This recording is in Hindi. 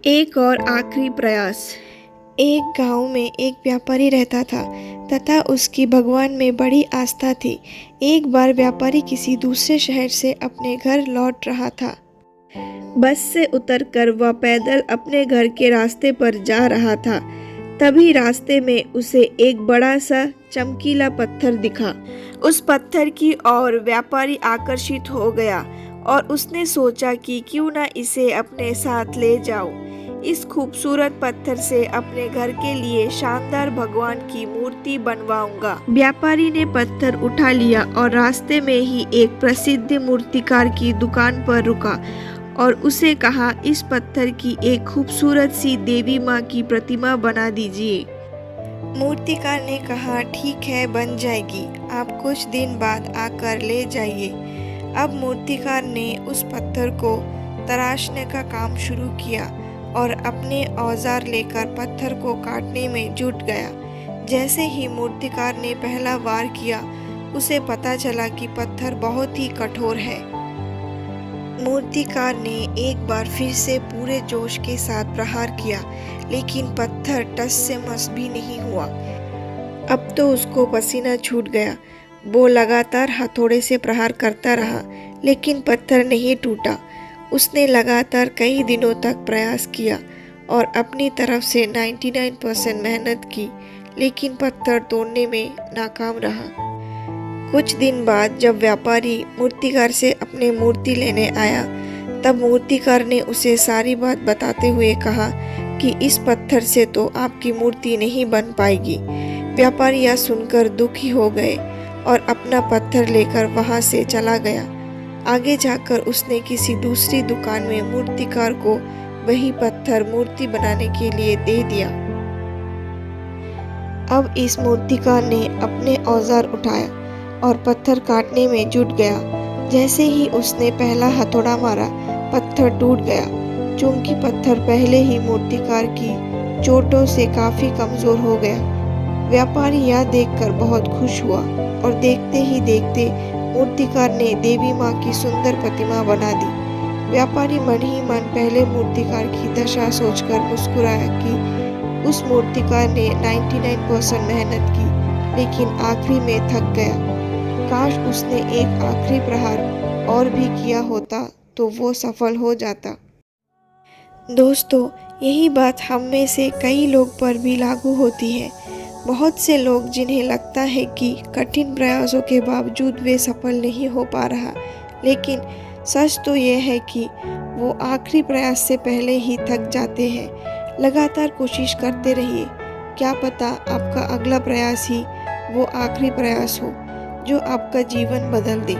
एक और आखिरी प्रयास। एक गांव में एक व्यापारी रहता था तथा उसकी भगवान में बड़ी आस्था थी। एक बार व्यापारी किसी दूसरे शहर से अपने घर लौट रहा था। बस से उतरकर वह पैदल अपने घर के रास्ते पर जा रहा था। तभी रास्ते में उसे एक बड़ा सा चमकीला पत्थर दिखा। उस पत्थर की ओर व्यापारी आकर्षित हो गया और उसने सोचा कि क्यों ना इसे अपने साथ ले जाऊं। इस खूबसूरत पत्थर से अपने घर के लिए शानदार भगवान की मूर्ति बनवाऊंगा। व्यापारी ने पत्थर उठा लिया और रास्ते में ही एक प्रसिद्ध मूर्तिकार की दुकान पर रुका और उसे कहा, इस पत्थर की एक खूबसूरत सी देवी माँ की प्रतिमा बना दीजिए। मूर्तिकार ने कहा, ठीक है, बन जाएगी, आप कुछ दिन बाद आकर ले जाइए। अब मूर्तिकार ने उस पत्थर को तराशने का काम शुरू किया और अपने औजार लेकर पत्थर को काटने में जुट गया। जैसे ही मूर्तिकार ने पहला वार किया, उसे पता चला कि पत्थर बहुत ही कठोर है। मूर्तिकार ने एक बार फिर से पूरे जोश के साथ प्रहार किया, लेकिन पत्थर टस से मस भी नहीं हुआ। अब तो उसको पसीना छूट गया। वो लगातार हथौड़े से प्रहार करता रहा, लेकिन पत्थर नहीं टूटा। उसने लगातार कई दिनों तक प्रयास किया और अपनी तरफ से 99% मेहनत की, लेकिन पत्थर तोड़ने में नाकाम रहा। कुछ दिन बाद जब व्यापारी मूर्तिकार से अपनी मूर्ति लेने आया, तब मूर्तिकार ने उसे सारी बात बताते हुए कहा कि इस पत्थर से तो आपकी मूर्ति नहीं बन पाएगी। व्यापारी यह सुनकर दुखी हो गए और अपना पत्थर लेकर वहां से चला गया। आगे जाकर उसने किसी दूसरी दुकान में मूर्तिकार को वही पत्थर मूर्ति बनाने के लिए दे दिया। अब इस मूर्तिकार ने अपने औजार उठाया और पत्थर काटने में जुट गया। जैसे ही उसने पहला हथौड़ा मारा, पत्थर टूट गया। चूंकि पत्थर पहले ही मूर्तिकार की चोटों से काफी कमजोर हो गया। व्यापारी यह देखकर बहुत खुश हुआ और देखते ही देखते मूर्तिकार ने देवी माँ की सुंदर प्रतिमा बना दी। व्यापारी मन ही मन पहले मूर्तिकार की दशा सोचकर मुस्कुराया कि उस मूर्तिकार ने 99% मेहनत की, लेकिन आखिरी में थक गया। काश उसने एक आखिरी प्रहार और भी किया होता तो वो सफल हो जाता। दोस्तों, यही बात हम में से कई लोग पर भी लागू होती है। बहुत से लोग जिन्हें लगता है कि कठिन प्रयासों के बावजूद वे सफल नहीं हो पा रहा, लेकिन सच तो यह है कि वो आखिरी प्रयास से पहले ही थक जाते हैं। लगातार कोशिश करते रहिए, क्या पता आपका अगला प्रयास ही वो आखिरी प्रयास हो जो आपका जीवन बदल दे।